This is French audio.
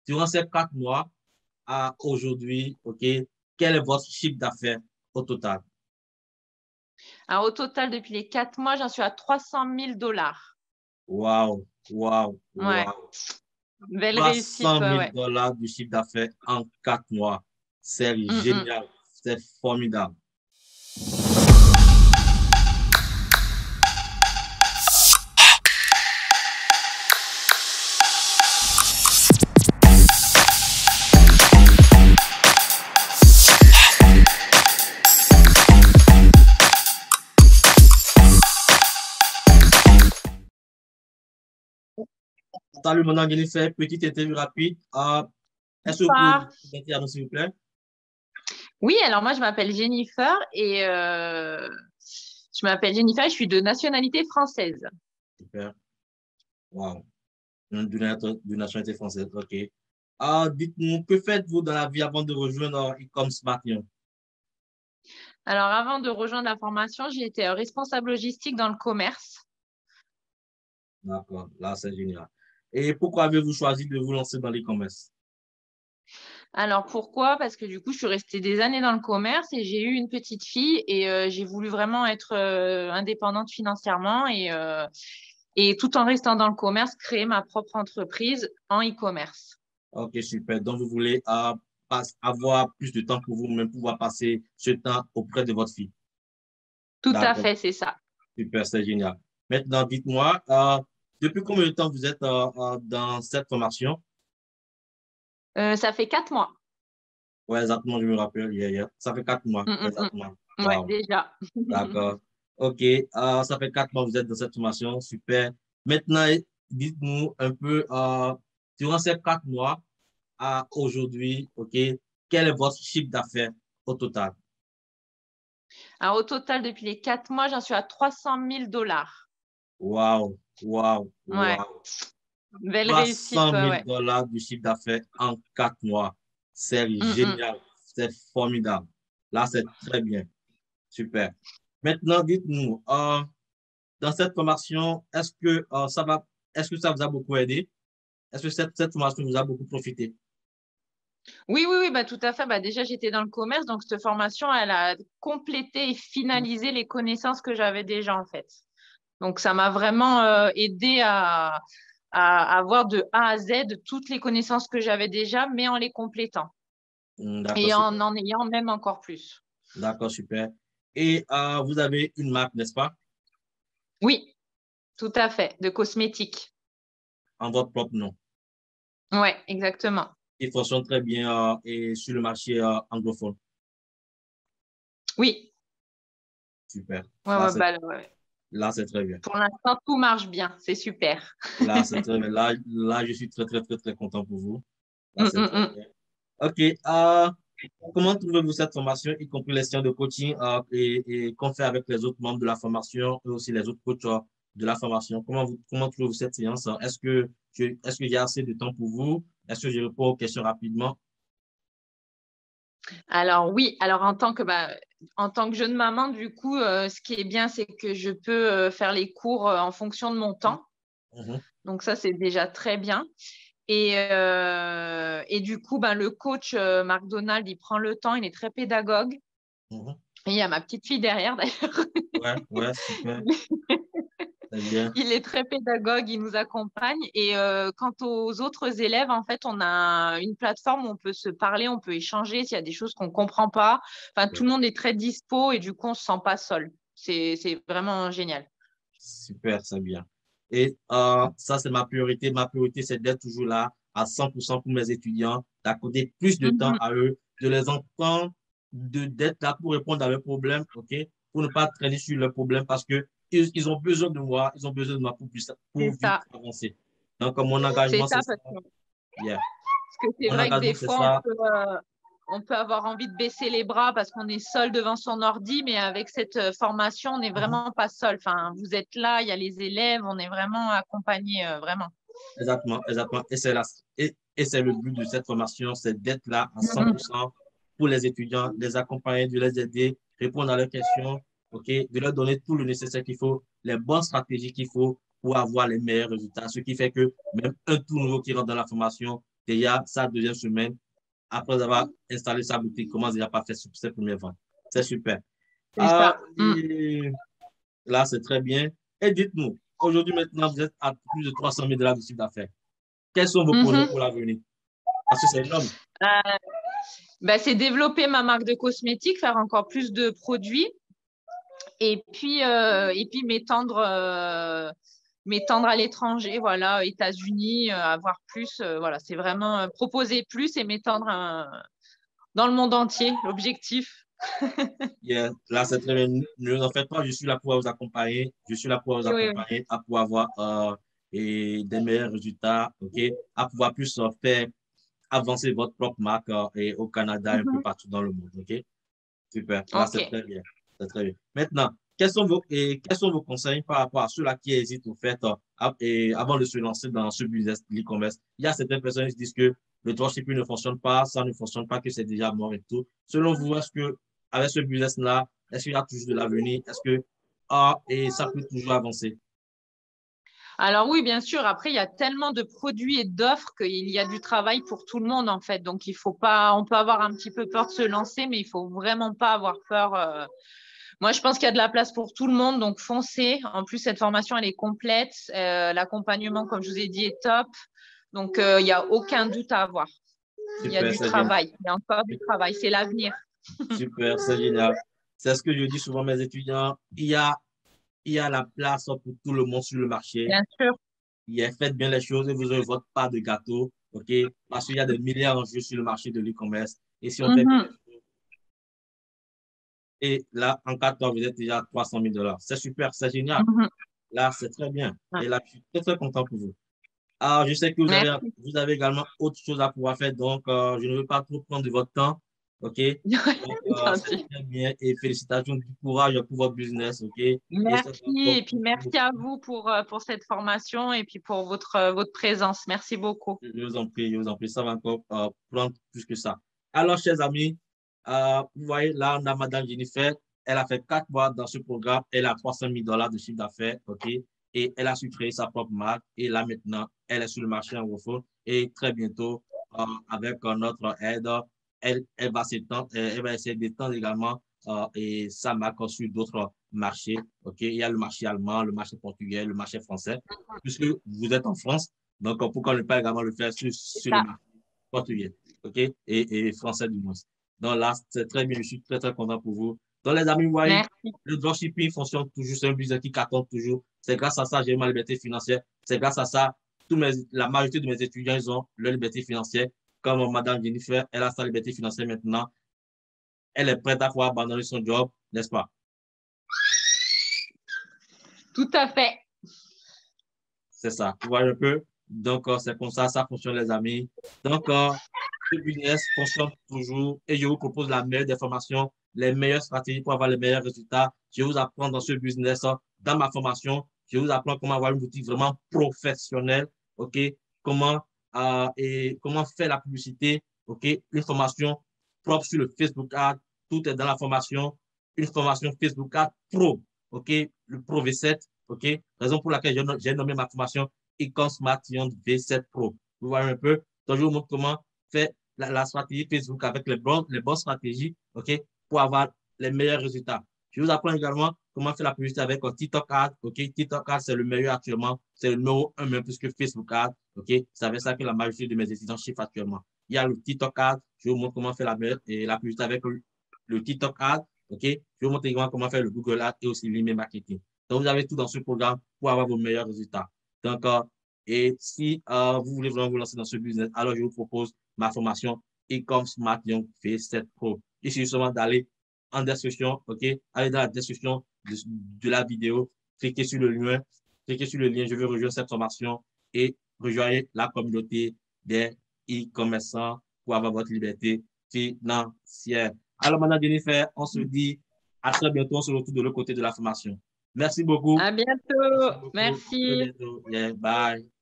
durant ces 4 mois à aujourd'hui, OK, quel est votre chiffre d'affaires au total? Alors, au total, depuis les 4 mois, j'en suis à 300 000 $. Waouh, waouh, Ouais, waouh. belle réussite, 300 ouais, 000 ouais. dollars de chiffre d'affaires en 4 mois. C'est Mm, mm. génial, c'est formidable. Salut, mon nom Jennifer, petite interview rapide. Est-ce que vous pouvez vous Bonsoir. présenter à nous, s'il vous plaît? Oui, alors moi, je m'appelle Jennifer et je suis de nationalité française. Super. Wow. De nationalité française. OK. Dites-nous, que faites-vous dans la vie avant de rejoindre Ecom Smartnion? Alors, avant de rejoindre la formation, j'ai été responsable logistique dans le commerce. D'accord, là, c'est génial. Et pourquoi avez-vous choisi de vous lancer dans l'e-commerce? Alors, pourquoi? Parce que du coup, je suis restée des années dans le commerce et j'ai eu une petite fille et j'ai voulu vraiment être indépendante financièrement et tout en restant dans le commerce, créer ma propre entreprise en e-commerce. OK, super. Donc, vous voulez avoir plus de temps pour vous-même, pouvoir passer ce temps auprès de votre fille. Tout à D'accord, fait, c'est ça. super, c'est génial. Maintenant, dites-moi, depuis combien de temps vous êtes dans cette formation? Ça fait 4 mois. Oui, exactement, je me rappelle, ça fait 4 mois, Mm, mm, exactement. mm. Ouais, Wow, déjà. d'accord. OK, ça fait 4 mois que vous êtes dans cette formation, super. Maintenant, dites-nous un peu, durant ces 4 mois à aujourd'hui, OK, quel est votre chiffre d'affaires au total? Alors, au total, depuis les 4 mois, j'en suis à 300 000 $. Waouh, waouh, Ouais, waouh. belle réussite, 300 ouais, 000 ouais. dollars de chiffre d'affaires en 4 mois. C'est Mm, mm. génial, c'est formidable. Là, c'est très bien, super. Maintenant, dites-nous, dans cette formation, est-ce que ça vous a beaucoup aidé? Est-ce que cette formation vous a beaucoup profité? Oui, oui, oui, bah, tout à fait. Bah, déjà, j'étais dans le commerce, donc cette formation, elle a complété et finalisé les connaissances que j'avais déjà, en fait. Donc, ça m'a vraiment aidé à avoir de A à Z toutes les connaissances que j'avais déjà, mais en les complétant D'accord, et super. en ayant même encore plus. D'accord, super. Et vous avez une marque, n'est-ce pas? Oui, tout à fait, de cosmétiques. En votre propre nom. Ouais, exactement. Qui fonctionne très bien et sur le marché anglophone. Oui, Super. ouais, Là, ouais, c'est bah, ouais. là, c'est très bien. Pour l'instant, tout marche bien. C'est super. Là, c'est très bien. Là, je suis très, très, très, très content pour vous. Là, Mm, c'est mm, très mm. bien. OK. Comment trouvez-vous cette formation, y compris les séances de coaching et qu'on fait avec les autres membres de la formation et aussi les autres coachs de la formation? Comment trouvez-vous cette séance? Est-ce qu'il y a assez de temps pour vous? Est-ce que je réponds aux questions rapidement? Alors oui, alors en tant que jeune maman, du coup, ce qui est bien, c'est que je peux faire les cours en fonction de mon temps. Mhm, Donc ça, c'est déjà très bien. Et du coup, ben, le coach Marc Donald, il prend le temps, il est très pédagogue. mhm. Et il y a ma petite fille derrière, d'ailleurs. Ouais, ouais, super. Très bien. Il est très pédagogue, il nous accompagne. Et quant aux autres élèves, en fait, on a une plateforme où on peut se parler, on peut échanger s'il y a des choses qu'on ne comprend pas. Enfin, tout le monde est très dispo et du coup, on ne se sent pas seul. C'est vraiment génial. Super, c'est bien. Et ça, c'est ma priorité. Ma priorité, c'est d'être toujours là à 100% pour mes étudiants, d'accorder plus de temps Mhm. à eux, de les entendre, d'être là pour répondre à leurs problèmes, OK? Pour ne pas traîner sur leurs problèmes parce que ils ont besoin de moi, ils ont besoin de moi C'est pour vite ça. avancer. Donc, mon C'est engagement, ça c'est ça. parce Yeah. que c'est Mon vrai que engagement, des c'est fois, ça. on peut avoir envie de baisser les bras parce qu'on est seul devant son ordi, mais avec cette formation, on n'est Mhm. vraiment pas seul. Enfin, vous êtes là, il y a les élèves, on est vraiment accompagnés, vraiment. Exactement, exactement. Et c'est le but de cette formation, c'est d'être là à Mhm. 100% pour les étudiants, de les accompagner, de les aider, répondre à leurs questions, OK, de leur donner tout le nécessaire qu'il faut, les bonnes stratégies qu'il faut pour avoir les meilleurs résultats. Ce qui fait que même un tout nouveau qui rentre dans la formation déjà sa deuxième semaine, après avoir installé sa boutique, commence déjà par faire ses premières ventes. C'est super. C'est ça. Et là, c'est très bien. Et dites-nous, aujourd'hui, maintenant, vous êtes à plus de 300 000 $ de chiffre d'affaires. Quels sont vos projets pour l'avenir? Parce que c'est énorme. C'est développer ma marque de cosmétiques, faire encore plus de produits et puis m'étendre à l'étranger, voilà, États-Unis, avoir plus, voilà, c'est vraiment proposer plus et m'étendre dans le monde entier, l'objectif. Yeah. Là, c'est très bien. Ne vous en faites pas, je suis là pour vous accompagner. Je suis là pour vous Oui, oui. accompagner à pouvoir avoir des meilleurs résultats, OK? À pouvoir plus faire avancer votre propre marque et au Canada et un peu partout dans le monde, OK? Super. Là, c'est OK. très bien. C'est très bien. Maintenant, quels sont vos conseils par rapport à ceux-là qui hésitent au fait avant de se lancer dans ce business de l'e-commerce? Il y a certaines personnes qui disent que le dropshipping ne fonctionne pas, ça ne fonctionne pas, que c'est déjà mort et tout. Selon vous, est-ce que avec ce business-là, est-ce qu'il y a toujours de l'avenir? Est-ce que et ça peut toujours avancer? Alors oui, bien sûr. Après, il y a tellement de produits et d'offres qu'il y a du travail pour tout le monde, en fait. Donc, il faut pas, on peut avoir un petit peu peur de se lancer, mais il faut vraiment pas avoir peur. Moi, je pense qu'il y a de la place pour tout le monde, donc foncez. En plus, cette formation, elle est complète. L'accompagnement, comme je vous ai dit, est top. Donc, il n'y a aucun doute à avoir. Il y a Super, du c'est génial. travail. Il y a encore du travail. C'est l'avenir. Super, c'est génial. C'est ce que je dis souvent à mes étudiants. Il y a la place pour tout le monde sur le marché. Bien sûr. Faites bien les choses et vous aurez votre part de gâteau, OK? Parce qu'il y a des milliards en jeu sur le marché de l'e-commerce. Et si on fait bien les Mhm. choses, et là, en 4 ans, vous êtes déjà à 300 000 $. C'est super, c'est génial. Mhm. Là, c'est très bien. Ouais. Et là, je suis très, très content pour vous. Alors, je sais que Merci. vous avez également autre chose à pouvoir faire, donc je ne veux pas trop prendre de votre temps, OK? Donc, c'est Gentil. très bien et félicitations du courage pour votre business, OK? Et cette Merci. Et rencontre, puis, merci à vous pour cette formation et puis pour votre présence. Merci beaucoup. je vous en prie, je vous en prie, ça va encore prendre plus que ça. Alors, chers amis, vous voyez, là, on a Madame Jennifer, elle a fait 4 mois dans ce programme, elle a 300 000 $ de chiffre d'affaires, OK? Et elle a su créer sa propre marque, et là, maintenant, elle est sur le marché anglophone, et très bientôt, avec notre aide, elle va s'étendre, elle va essayer d'étendre également et sa marque sur d'autres marchés, OK? Il y a le marché allemand, le marché portugais, le marché français, puisque vous êtes en France, donc pourquoi ne pas également le faire C'est sur le ça. marché portugais, OK? Et français du moins. Donc là, c'est très bien, je suis très, très content pour vous. Donc les amis, vous voyez, Merci. le dropshipping fonctionne toujours, c'est un business qui cartonne toujours. C'est grâce à ça que j'ai ma liberté financière. C'est grâce à ça, la majorité de mes étudiants, ils ont leur liberté financière. Comme Madame Jennifer, elle a sa liberté financière maintenant. Elle est prête à pouvoir abandonner son job, n'est-ce pas? Tout à fait. C'est ça. Vous voyez un peu? Donc, c'est comme ça fonctionne, les amis. Donc, ce business fonctionne toujours et je vous propose la meilleure des formations, les meilleures stratégies pour avoir les meilleurs résultats. Je vous apprends dans ce business, dans ma formation, je vous apprends comment avoir une boutique vraiment professionnelle, OK? Comment, comment faire la publicité, OK? Une formation propre sur le Facebook Ads, tout est dans la formation. Une formation Facebook Ads Pro, OK? Le Pro V7, OK? Raison pour laquelle j'ai nommé ma formation Ecom Smart V7 Pro. Vous voyez un peu? Donc, je vous montre comment faire la stratégie Facebook avec les bonnes stratégies, OK, pour avoir les meilleurs résultats. Je vous apprends également comment faire la publicité avec un TikTok Ad, OK. TikTok Ad, c'est le meilleur actuellement. C'est le numéro 1 même plus que Facebook Ad, OK. C'est avec ça que la majorité de mes étudiants chiffrent actuellement. Il y a le TikTok Ad. Je vous montre comment faire la publicité avec le TikTok Ad, OK. Je vous montre également comment faire le Google Ad et aussi l'email marketing. Donc, vous avez tout dans ce programme pour avoir vos meilleurs résultats. Donc, et si vous voulez vraiment vous lancer dans ce business, alors je vous propose ma formation Ecom Smart Young V7 Pro. Il suffit seulement d'aller en description, OK? Allez dans la description de la vidéo, cliquez sur le lien, je veux rejoindre cette formation et rejoignez la communauté des e-commerçants pour avoir votre liberté financière. Alors, Madame Jennifer, on se dit à très bientôt, on se retrouve de l'autre côté de la formation. Merci beaucoup. À bientôt. Merci beaucoup. À très Merci. bientôt. Yeah, bye.